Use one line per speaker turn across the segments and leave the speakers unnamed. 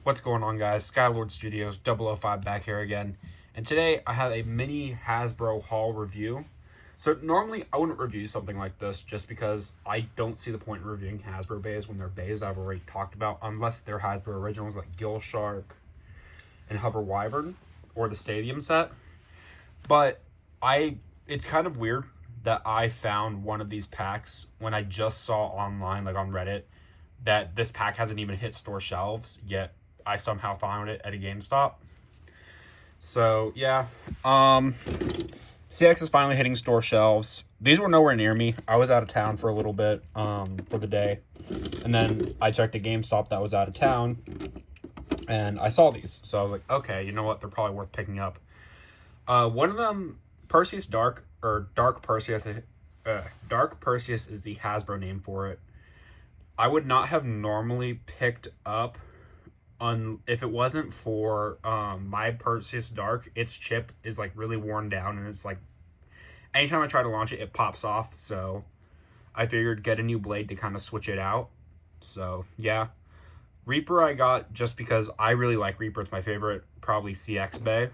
What's going on, guys? Skylord Studios 005 back here again. And today I have a mini Hasbro haul review. So normally I wouldn't review something like this just because I don't see the point in reviewing Hasbro bays when they're bays I've already talked about, unless they're Hasbro originals like Gill Shark and Hover Wyvern or the Stadium set. But it's kind of weird that I found one of these packs when I just saw online, like on Reddit, that this pack hasn't even hit store shelves yet. I somehow found it at a GameStop. So yeah, CX is finally hitting store shelves. These were nowhere near me. I was out of town for a little bit for the day, and then I checked a GameStop that was out of town, and I saw these. So I was like, okay, you know what? They're probably worth picking up. One of them, Perseus Dark or Dark Perseus. Dark Perseus is the Hasbro name for it. I would not have normally picked up if it wasn't for my Perseus Dark. Its chip is like really worn down, and it's like anytime I try to launch it, it pops off. So I figured get a new blade to kind of switch it out. So yeah, Reaper I got just because I really like Reaper. It's my favorite, probably CX Bay.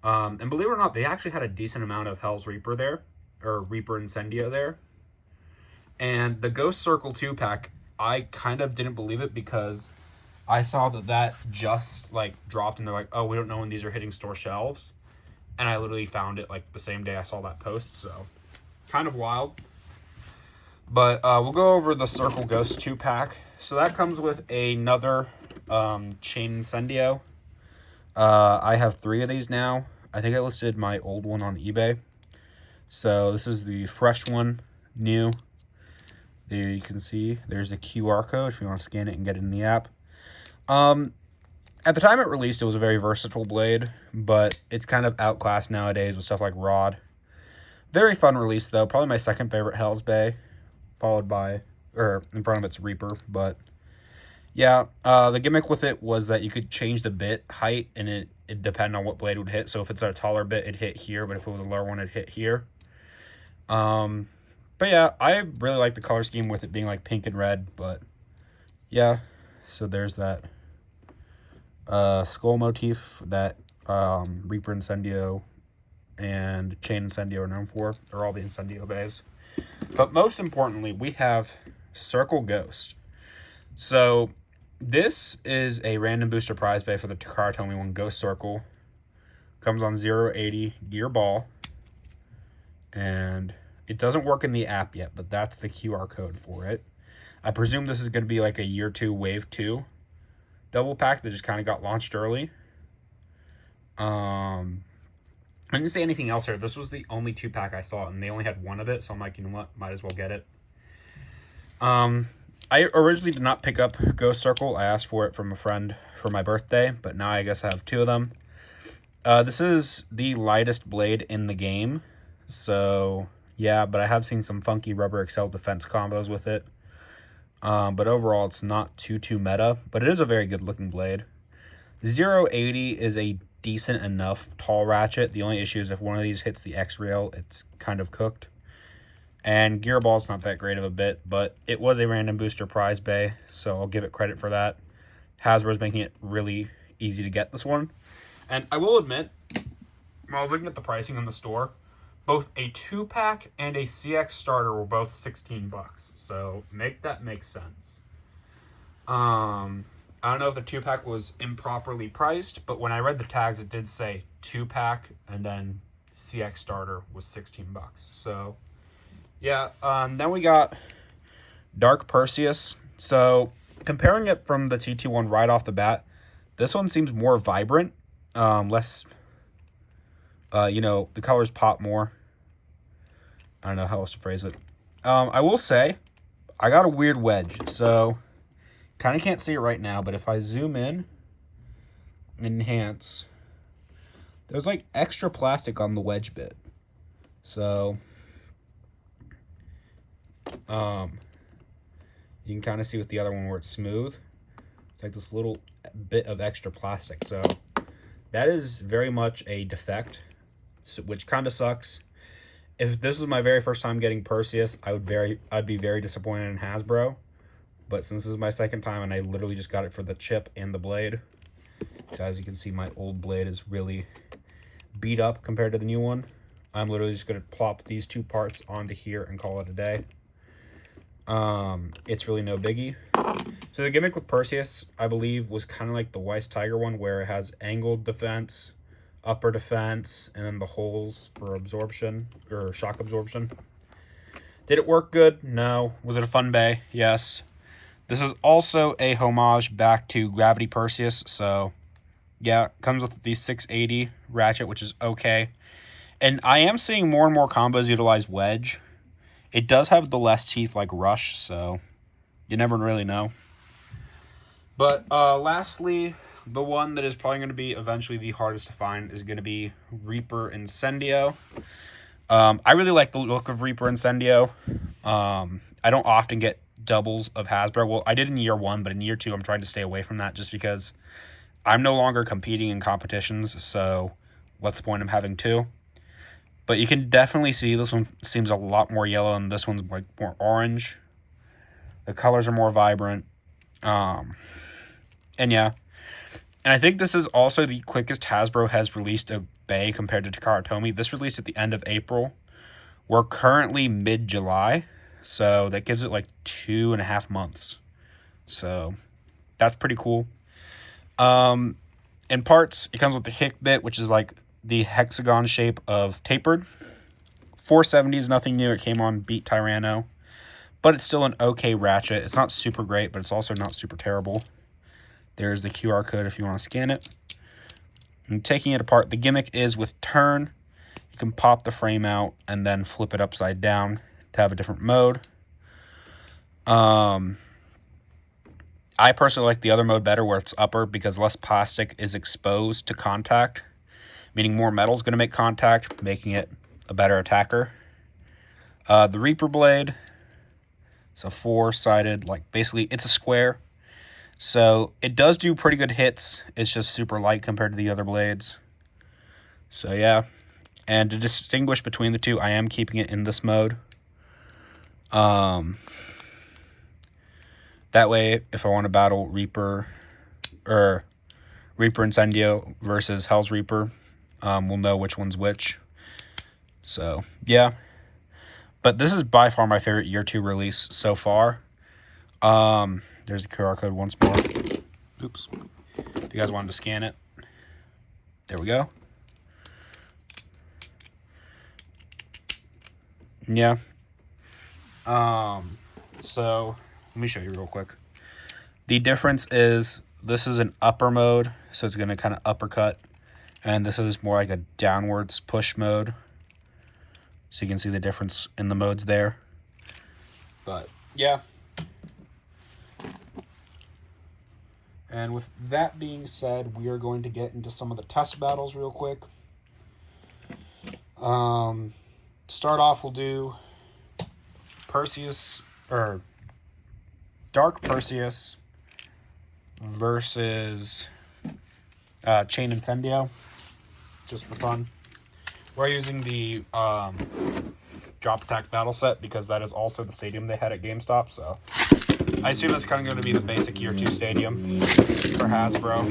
And believe it or not, they actually had a decent amount of Hell's Reaper there, or Reaper Incendio there. And the Ghost Circle 2 pack, I kind of didn't believe it because I saw that just like dropped, and they're like, oh, we don't know when these are hitting store shelves. And I literally found it like the same day I saw that post, so kind of wild. But we'll go over the Circle Ghost 2 pack. So that comes with another Chain Incendio. I have 3 of these now. I think I listed my old one on eBay. So this is the fresh one, new. There you can see there's a QR code if you want to scan it and get it in the app. At the time it released, it was a very versatile blade, but it's kind of outclassed nowadays with stuff like Rod. Very fun release though, probably my second favorite Hell's Bay, followed by, or in front of it's Reaper. But yeah, the gimmick with it was that you could change the bit height, and it depended on what blade would hit. So if it's a taller bit, it'd hit here, but if it was a lower one, it'd hit here. But yeah, I really like the color scheme with it being like pink and red. But yeah, so there's that skull motif that Reaper Incendio and Chain Incendio are known for, or all the Incendio bays. But most importantly, we have Circle Ghost. So this is a random booster prize bay for the Takara Tomy one, Ghost Circle. Comes on 080 gear ball. And it doesn't work in the app yet, but that's the QR code for it. I presume this is going to be like a year 2 wave 2 double pack that just kind of got launched early. I didn't see anything else here. This was the only 2 pack I saw, and they only had 1 of it, so I'm like, you know what, might as well get it. I originally did not pick up Ghost Circle. I asked for it from a friend for my birthday, but now I guess I have 2 of them. This is the lightest blade in the game, so yeah, but I have seen some funky rubber excel defense combos with it. But overall, it's not too meta, but it is a very good looking blade. 080 is a decent enough tall ratchet. The only issue is if one of these hits the X rail, it's kind of cooked. And Gearball's not that great of a bit, but it was a random booster prize bay, so I'll give it credit for that. Hasbro's making it really easy to get this one. And I will admit, when I was looking at the pricing in the store, both a 2-pack and a CX starter were both $16, so make that make sense. I don't know if the 2-pack was improperly priced, but when I read the tags, it did say 2-pack, and then CX starter was $16. So yeah, then we got Dark Perseus. So comparing it from the TT one right off the bat, this one seems more vibrant, less, the colors pop more. I don't know how else to phrase it. I will say, I got a weird wedge, so kind of can't see it right now, but if I zoom in, enhance, there's like extra plastic on the wedge bit. So, you can kind of see with the other one where it's smooth. It's like this little bit of extra plastic. So that is very much a defect, which kind of sucks. If this was my very first time getting Perseus, I'd be very disappointed in Hasbro. But since this is my second time, and I literally just got it for the chip and the blade, so as you can see, my old blade is really beat up compared to the new one. I'm literally just going to plop these two parts onto here and call it a day. It's really no biggie. So the gimmick with Perseus, I believe, was kind of like the Weiss Tiger one, where it has angled defense, upper defense, and then the holes for absorption, or shock absorption. Did it work good? No. Was it a fun bay? Yes. This is also a homage back to Gravity Perseus, so yeah, it comes with the 680 ratchet, which is okay. And I am seeing more and more combos utilize wedge. It does have the less teeth like Rush, so you never really know. But lastly, the one that is probably going to be eventually the hardest to find is going to be Reaper Incendio. I really like the look of Reaper Incendio. I don't often get doubles of Hasbro. Well, I did in year 1, but in year 2, I'm trying to stay away from that just because I'm no longer competing in competitions, so what's the point of having 2? But you can definitely see this one seems a lot more yellow, and this one's like more orange. The colors are more vibrant. And yeah. And I think this is also the quickest Hasbro has released a bay compared to Takara Tomy. This released at the end of April. We're currently mid-July, so that gives it like 2.5 months. So that's pretty cool. In parts, it comes with the Hick bit, which is like the hexagon shape of tapered. 470 is nothing new. It came on Beat Tyranno, but it's still an okay ratchet. It's not super great, but it's also not super terrible. There's the QR code if you want to scan it. And taking it apart, the gimmick is with turn, you can pop the frame out and then flip it upside down to have a different mode. I personally like the other mode better, where it's upper, because less plastic is exposed to contact, meaning more metal is going to make contact, making it a better attacker. The Reaper blade, it's a 4-sided, like basically it's a square. So it does do pretty good hits. It's just super light compared to the other blades. So yeah. And to distinguish between the two, I am keeping it in this mode. That way, if I want to battle Reaper Incendio versus Hell's Reaper, we'll know which one's which. So yeah. But this is by far my favorite year 2 release so far. There's the QR code once more. Oops. If you guys wanted to scan it. There we go. Yeah. So let me show you real quick. The difference is this is an upper mode, so it's going to kind of uppercut. And this is more like a downwards push mode. So you can see the difference in the modes there. But yeah. And with that being said, we are going to get into some of the test battles real quick. To start off, we'll do Perseus, or Dark Perseus versus Chain Incendio, just for fun. We're using the Drop Attack battle set because that is also the stadium they had at GameStop, so I assume that's kind of going to be the basic year 2 stadium for Hasbro.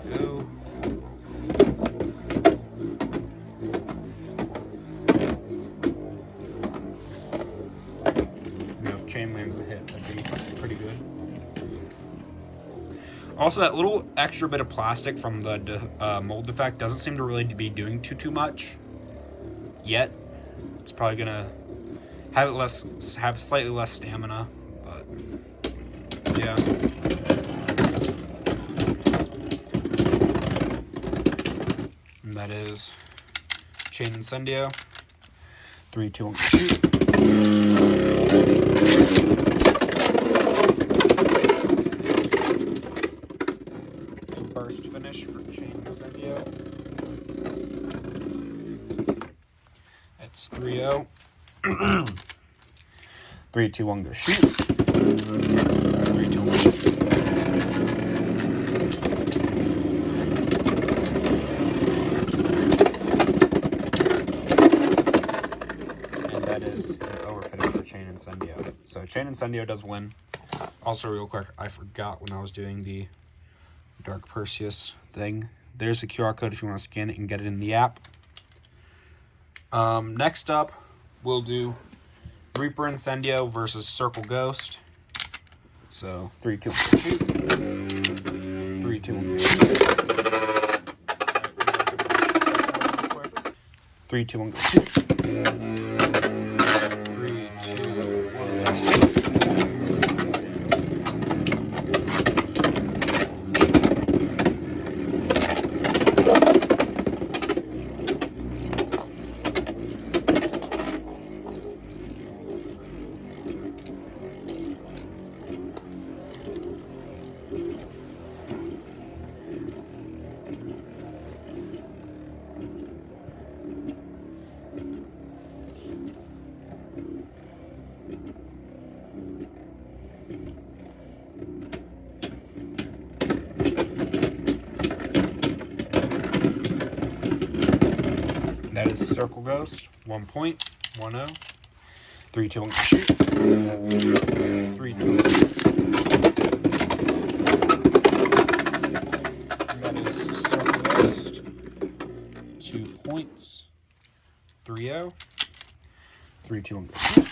There we go. If chain lands a hit, that'd be pretty good. Also, that little extra bit of plastic from the mold defect doesn't seem to really be doing too much yet. It's probably gonna have slightly less stamina, but yeah. And that is Chain Incendio. 3, 2, 1, shoot. Burst finish for Chain Incendio. It's 3-0. 3, 2, 1, go shoot. 3, 2, 1, shoot. for Chain Incendio. So Chain Incendio does win. Also, real quick, I forgot when I was doing the Dark Perseus thing. There's the QR code if you want to scan it and get it in the app. Next up, we'll do Reaper Incendio versus Circle Ghost. So 3, 2, 1, shoot. 3, 2, 1, shoot. 3, 2, 1, shoot. 3, 2, 1, shoot. That is Circle Ghost, 1 point, 1-0. 3, 2, 1, shoot. 3, 2, 1, shoot. That is Circle Ghost, 2 points, 3-0. 3, 2, 1, shoot.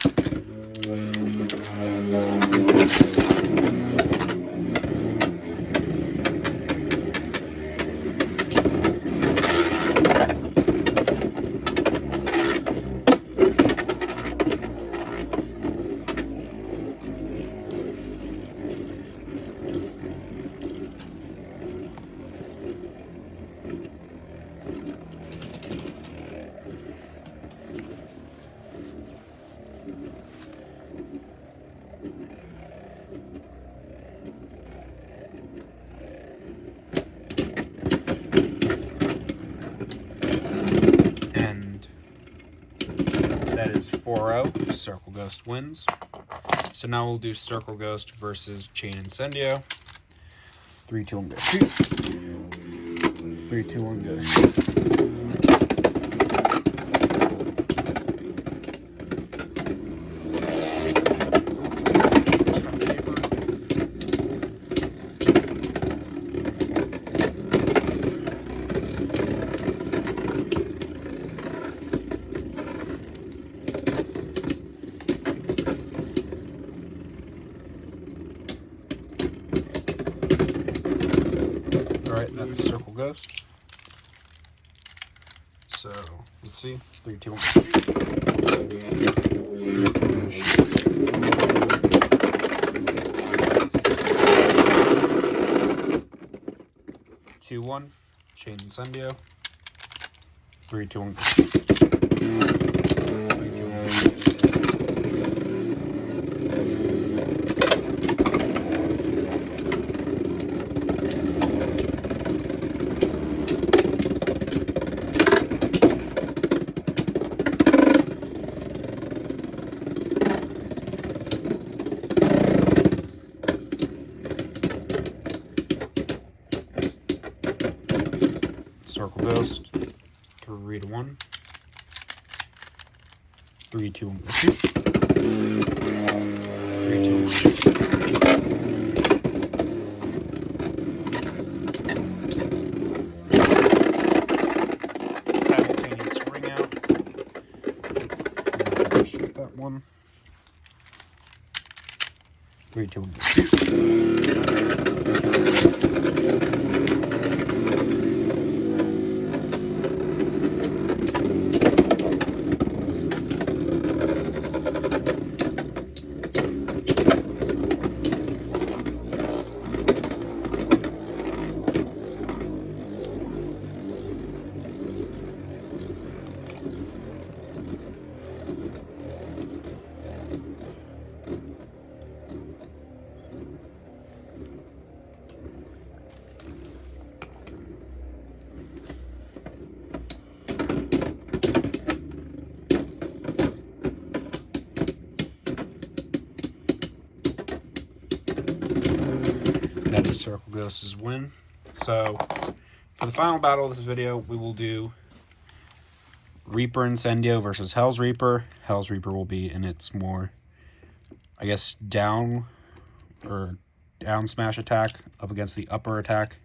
That is 4-0. Circle Ghost wins. So now we'll do Circle Ghost versus Chain Incendio. 3, 2, 1, go shoot. 3, 2, 1, go shoot. Alright, that's Circle Ghost. So, let's see. 3, 2, 1, shoot. 3, 2, 1, shoot. 2, 1, Chain Incendio. 3, 2, 1, shoot. 3, 2, 1, shoot. Circle Ghost, 3 to 1. 3, 2, 1, shoot. 3, 2, 1, shoot. Simultaneous ring out. Shoot that one. 3, 2, 1, shoot. 3, 2, 1, shoot. That is Circle Ghost's win. So, for the final battle of this video, we will do Reaper Incendio versus Hell's Reaper. Hell's Reaper will be in its more I guess, down smash attack up against the upper attack.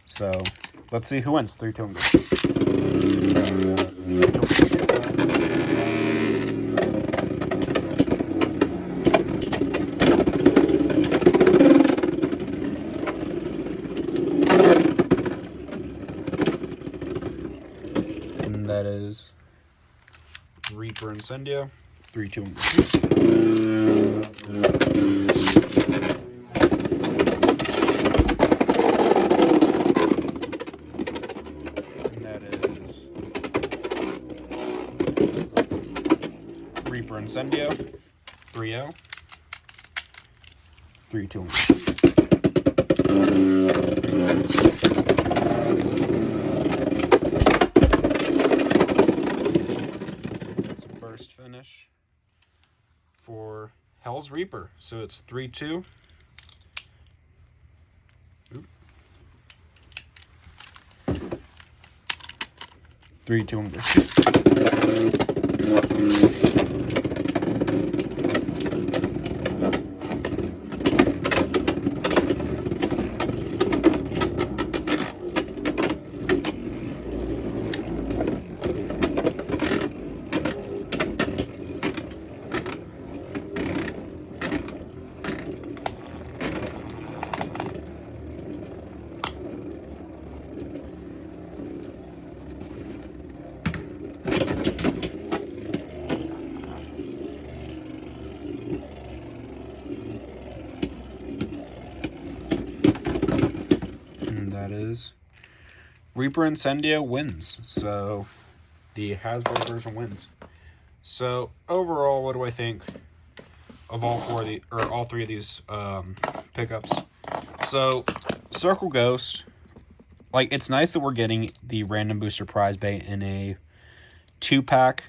So let's see who wins. 3, 2, and go. And that is Reaper Incendio. 3, 2, and go. Reaper Incendio, 3-0. 3, 2, 1. First finish for Hell's Reaper. So it's 3-2. 3, 2, 1. That is Reaper Incendio wins. So the Hasbro version wins. So overall, what do I think of all three of these pickups? So Circle Ghost, like, it's nice that we're getting the random booster prize bay in a 2-pack.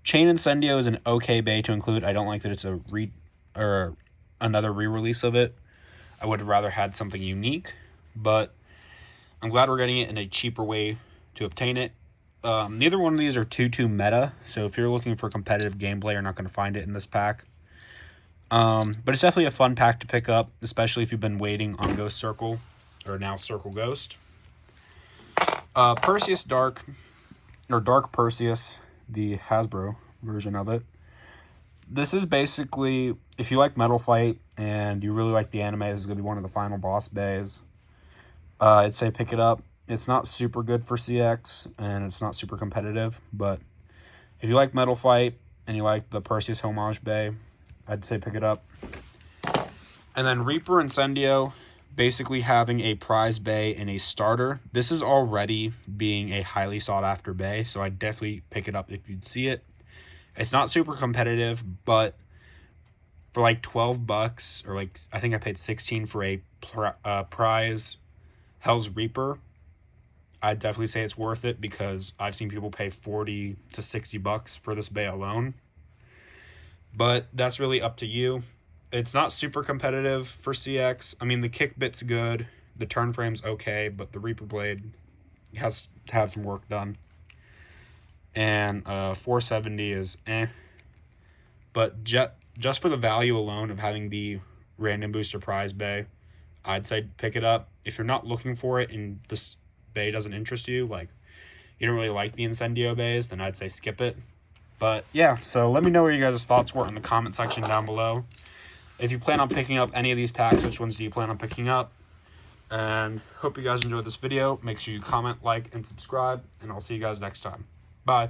Chain Incendio is an okay bay to include. I don't like that it's another re-release of it. I would have rather had something unique, but I'm glad we're getting it in a cheaper way to obtain it. Neither one of these are too meta, so if you're looking for competitive gameplay, you're not going to find it in this pack. But it's definitely a fun pack to pick up, especially if you've been waiting on Ghost Circle, or now Circle Ghost. Perseus Dark, or Dark Perseus, the Hasbro version of it. This is basically, if you like Metal Fight and you really like the anime, this is going to be one of the final boss bays. I'd say pick it up. It's not super good for CX, and it's not super competitive, but if you like Metal Fight and you like the Perseus Homage Bay, I'd say pick it up. And then Reaper Incendio, basically having a prize bay and a starter. This is already being a highly sought after bay, so I'd definitely pick it up if you'd see it. It's not super competitive, but for like $12, or like, I think I paid $16 for a prize Hell's Reaper, I'd definitely say it's worth it, because I've seen people pay $40 to $60 for this bay alone. But that's really up to you. It's not super competitive for CX. I mean, the kick bit's good, the turn frame's okay, but the Reaper blade has to have some work done. And 470 is eh. But just for the value alone of having the random booster prize bay, I'd say pick it up. If you're not looking for it and this bay doesn't interest you, like you don't really like the Incendio bays, then I'd say skip it. But yeah, so let me know what your guys' thoughts were in the comment section down below. If you plan on picking up any of these packs, which ones do you plan on picking up? And hope you guys enjoyed this video. Make sure you comment, like, and subscribe, and I'll see you guys next time. Bye.